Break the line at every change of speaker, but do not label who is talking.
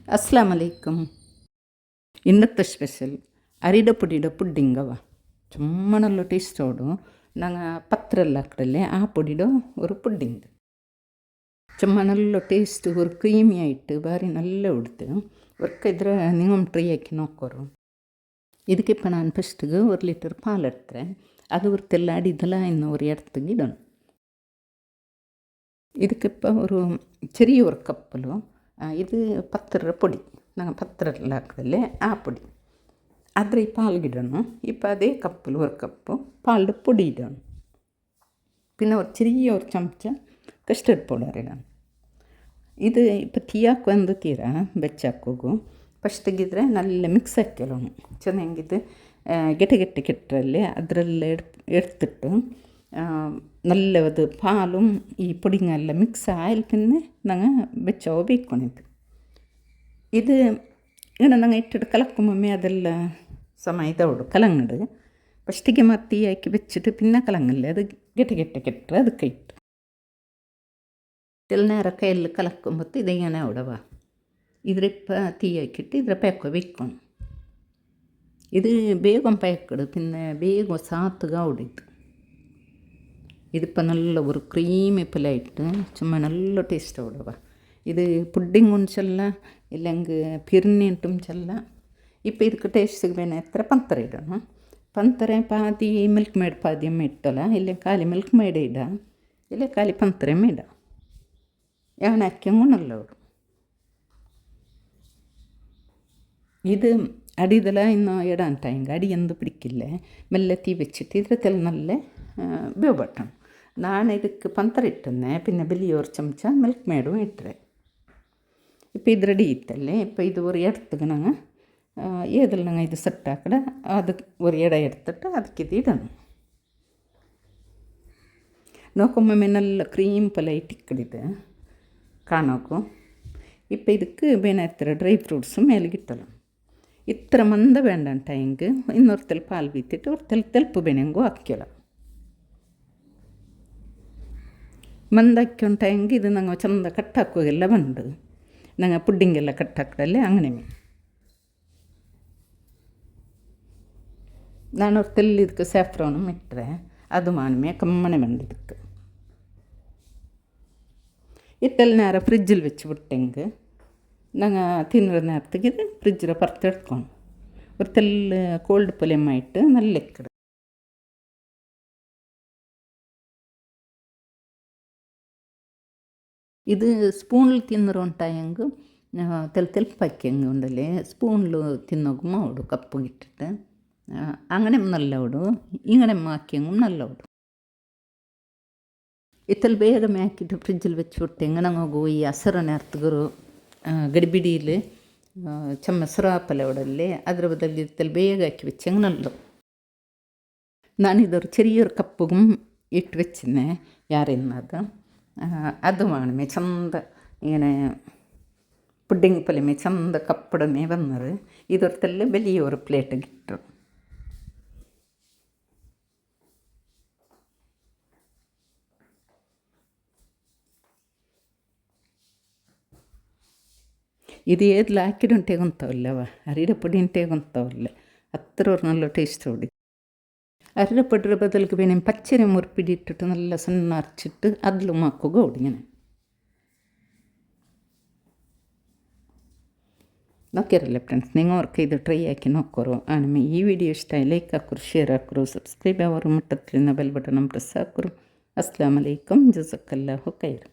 ಅಸ್ಲಾಮ್ ಅಲೈಕುಮ್. ഇന്നത്തെ സ്പെഷ്യൽ അരിയുടെ പൊടിയുടെ പുഡിങ്ങവ ചുമ്മാ നല്ല ടേസ്റ്റോടും ഞങ്ങൾ പത്രമെല്ലാം ആക്കടല്ലേ ആ പൊടിയുടെ ഒരു പുഡിങ് ചുമ്മാ നല്ല ടേസ്റ്റ് ഒരു ക്രീമി ആയിട്ട് ಬಾರಿ നല്ല ಉಡ್ತು ಒರ್ಕ ಇದ್ರೆ ನೀವು ಟ್ರೈ ಹಾಕಿ ನೋಡ್ಕೋರು. ಇದಕ್ಕಿಪ್ಪ ನಾನು ಫಸ್ಟಿಗೆ 1 ಲೀಟರ್ ಪಾಲು ಎಡ್ತಾರೆ ಅದು ಹೊರತೆಲ್ಲ ಅಡಿದಲ್ಲ ಇನ್ನು ஒரு இடத்துக்கு இடணும். ಇದಕ್ಕಿಪ್ಪ ஒரு ചെറിയ ஒரு കപ്പಲು ഇത് പത്തര പൊടി ഞങ്ങൾ പത്തരെല്ലാം ആക്കതല്ലേ ആ പൊടി അതിൽ പാൽಗಿಡணும். ഇപ്പം അതേ കപ്പിൽ 1 കപ്പ് പാലിൻ്റെ പൊടി ഇടണം. പിന്നെ ഒരു ചെറിയ ഒരു ചമച്ച കസ്റ്റർഡ് പൗഡർ ഇടണം. ഇത് ഇപ്പം തീയാಕು ಒಂದು ತೀರ ಬೆಚ್ಚಾಕೋಗು ಫಸ್ಟಿಗಿದ್ರೆ നല്ല ಮಿಕ್ಸ್ ಹಾಕ್ಕೊಳ್ಳೋಣ ಚೆನ್ನಾಗಿದ್ದು ಗೆಟೆ ಕೆಟ್ಟರಲ್ಲಿ ಅದರಲ್ಲೇ എടുത്തിട്ട് നല്ലത് പാലും ഈ പൊടിങ്ങെല്ലാം മിക്സ് ആയാൽ പിന്നെ ഞങ്ങൾ വെച്ചോ ಬೇಯಿಕೊಂಡಿದ್ದು ഇത് ഇങ്ങനെ ഞങ്ങൾ ഇട്ടിട്ട് കലക്കുമ്പമ്മേ അതെല്ലാം സമയം ഇതോട് കലങ്ങട് ഫസ്റ്റിಗೆ ಮತ್ತೆ തീ ಹಾಕಿ വെച്ചിട്ട് പിന്നെ കലങ്ങല്ലേ അത് ಗೆಟೆ ಕೆಟ್ಟರೆ ಅದಕ್ಕೆ ಇಟ್ಟು ತೆಲ್ ನೇರ ಕೈಯಲ್ಲಿ ಕಲಕ್ಕೊಂಬತ್ತು ಇದೆಂಗನೆ ಉಡವ ಇದ್ರಿಪ್ಪ തീ ಹಾಕಿಟ್ಟು ಇದ್ರ ಪೇಕೊ ಬೇಯ್ಕೊಂಡು ഇത് ಬೇಗ ಪೇಕಡು പിന്നെ ಬೇಗ ಸಾತ್ಗ ಉಡಿತು. ഇതിപ്പോൾ നല്ല ഒരു ക്രീമി പോലെയായിട്ട് ചുമ്മാ നല്ല ടേസ്റ്റ് ഉടവ. ഇത് പുഡിങ് ഉಂಚಲ್ಲ ഇല്ലെങ്കിൽ ಪಿರ್ನಿ ಉಂಚಲ್ಲ. ഇപ്പോൾ ಇದಕ್ಕೆ ಟೇಸ್ಟಿಗೆ ಬೇನೆ ಎತ್ತರ ಪಂತರ ಇಡೋಣ. ಪಂತರೆ ಪಾದಿ ಮಿಲ್ಕ್ ಮೇಡ್ ಪಾದಿ ಇಟ್ಟಲ್ಲ ಇಲ್ಲ ಖಾಲಿ ಮಿಲ್ಕ್ ಮೇಡ್ ಇಡ ಇಲ್ಲ ಖಾಲಿ ಪಂತರೆ ಮೇಡ ಯಾಣ ಹಾಕ್ಯಂಗೂ ನಲ್ಲವರು. ഇത് അടിയിതല ഇന്ന് ഇടാൻ ടൈം അടി എന്ത് പിടിക്കില്ല മെല്ലെ തീ വെച്ചിട്ട് ഇതിൽ നല്ല ಬೇವಟ್ಟണം. ನಾನು ಇದಕ್ಕೆ ಪಂತರ ಇಟ್ಟನ್ನೆ പിന്നെ വലിയൊരു ಚಮಚ ಮಿಲ್ಕ್ ಮೇಡುം ಇಟ್ಟರೆ ഇപ്പോൾ ಇದು ರೆಡಿ ಇತ್ತಲ್ಲೇ ഇപ്പോൾ ಇದು ஒரு இடத்துக்கு நாங்கள் ஏதில் நாங்கள் இது செட் ஆக்கட அதுக்கு ஒரு இடம் எடுத்துட்டு ಅದಕ್ಕೆ ಇದು ಇಡணும். ನೋಕೊಮ್ಮೆ നല്ല ಕ್ರೀಮ್ ಪೊಲೈಟ್ ಇಕ್ಕಡಿದೆ ಕಾಣೋಕು. ഇപ്പോൾ ಇದಕ್ಕೆ ಬೇನೆ ಎತ್ತರ ಡ್ರೈ ಫ್ರೂಟ್ಸು ಮೇಲಿಗೆ ಇಟ್ಟಲ್ಲ. ഇത്ര ಮಂದ വേണ്ട ടൈങ്ക് ಇನ್ನೊರ್ತಲ್ಲಿ ಪಾಲು ಬೀತಿಟ್ಟು ಹೊರ್ತಲ್ಲಿ ತೆಲುಪು ಬೆನೆಂಗೂ ಹಾಕ್ಯಲ್ಲ. ಮಂದ ಹಾಕ್ಕೊಂಡು ಟೈಂಗೆ ಇದು ನಂಗೆ ಚಂದ ಕಟ್ಟಾಕೋಗೆಲ್ಲ ಬಂದು ನಂಗೆ ಪುಡ್ಡಿಂಗೆಲ್ಲ ಕಟ್ಟಾಕಡಲ್ಲೇ ಅಂಗನೆ ನಾನು ಹೊರ್ತಲ್ಲಿ ಇದಕ್ಕೆ ಸ್ಯಾಫ್ರಾನು ಇಟ್ಟರೆ ಅದು ಮಾನಮೇ ಕಮ್ಮನೆ ಬಂದಿದ್ದಕ್ಕೆ ಇಟ್ಟಲ್ಲಿ ನೇರ ಫ್ರಿಜ್ಜಲ್ಲಿ വെച്ച് ಬಿಟ್ಟೆಂಗೆ ഞങ്ങൾ തിന്നുന്ന നേരത്തേക്ക് ഇത് ഫ്രിഡ്ജിൽ പുറത്തെടുക്കണം. ഒരു തെല്ല് കോൾഡ് പൊലമായിട്ട് നല്ല ഇക്കട് ഇത് സ്പൂണിൽ തിന്നറ ഉണ്ടായെങ്കിൽ ತೆಲುಪಾಕ್ಯಂಗೆ ಉಂಡಲ್ಲಿ ಸ್ಪೂನ್ಲು ತಿನ್ನೋಗು ಮಾಡು ಕಪ್ಪಗಿಟ್ಟಿಟ್ಟು അങ്ങനെ നല്ല ഉടു ഇങ്ങനെ ಹಾಕ್ಯಂಗೂ നല്ല ഉടു. ഇത്തൽ ಬೇಗ ಹಾಕಿಟ್ಟು ಫ್ರಿಜ್ಜಲ್ಲಿ വെച്ച് ಬಿಟ್ಟೆಂಗೆ ನಂಗೆ ಈ ಹಸಿರು നേരത്തുಗರು ಗಡಿಬಿಡಿയിൽ ಚಮ್ಮಸ್ರಾಪಲೆ ಉಡಲ್ಲಿ ಅದರ ಬದಲು ಇತ್ತಲ್ಲಿ ಬೇಗ ಹಾಕಿ വെച്ചെങ്കിൽ നല്ല. ഞാനിതൊരു ചെറിയൊരു കപ്പും ഇട്ട് വെച്ചിരുന്നേ യാരെന്നത് അത് വേണമേ ചന്ത ഇങ്ങനെ പുഡിങ് പോലെമേ ചന്ത കപ്പിടമേ വന്നത് ഇതൊരുത്തല്ല വലിയൊരു പ്ലേറ്റ് കിട്ടും. ಇದು ಏದ್ಲ ಹಾಕಿಡುಂಟೆ ಗೊಂತವಲ್ಲವ ಅರಿಡ ಪುಡಿ ಇಂಟೆ ಗೊಂತವಲ್ಲ ಹತ್ತಿರ നല്ല ടേസ്റ്റ് ഓടി. അരിയുടെ പൊടിയുടെ ബദലിക്ക് പിന്നെ പച്ചരി മുറിപ്പിടി ഇട്ടിട്ട് നല്ല സണ്ണ അരച്ചിട്ട് അതിലും ആക്കുക ഓടിങ്ങനെ നോക്കിയറല്ലേ ಫ್ರೆಂಡ್ಸ್. ನಿಂಗೆ ಇದು ಟ್ರೈ ಹಾಕಿ ನೋಡ್ಕೋರು. ಆಮೇಲೆ ಈ ವಿಡಿಯೋ ಇಷ್ಟ ಲೈಕ್ ಹಾಕೋರು, ಶೇರ್ ಹಾಕೋರು, ಸಬ್ಸ್ಕ್ರೈಬ್ ಆಗೋರು, ಮುಟ್ಟತ್ತಿನ ಬೆಲ್ ಬಟನ್ ಪ್ರೆಸ್ ಹಾಕೋರು. ಅಸ್ಲಾಮ್ ಅಲೈಕುಮ್, ಜಜಾಕಲ್ಲಾಹು ಖೈರ್.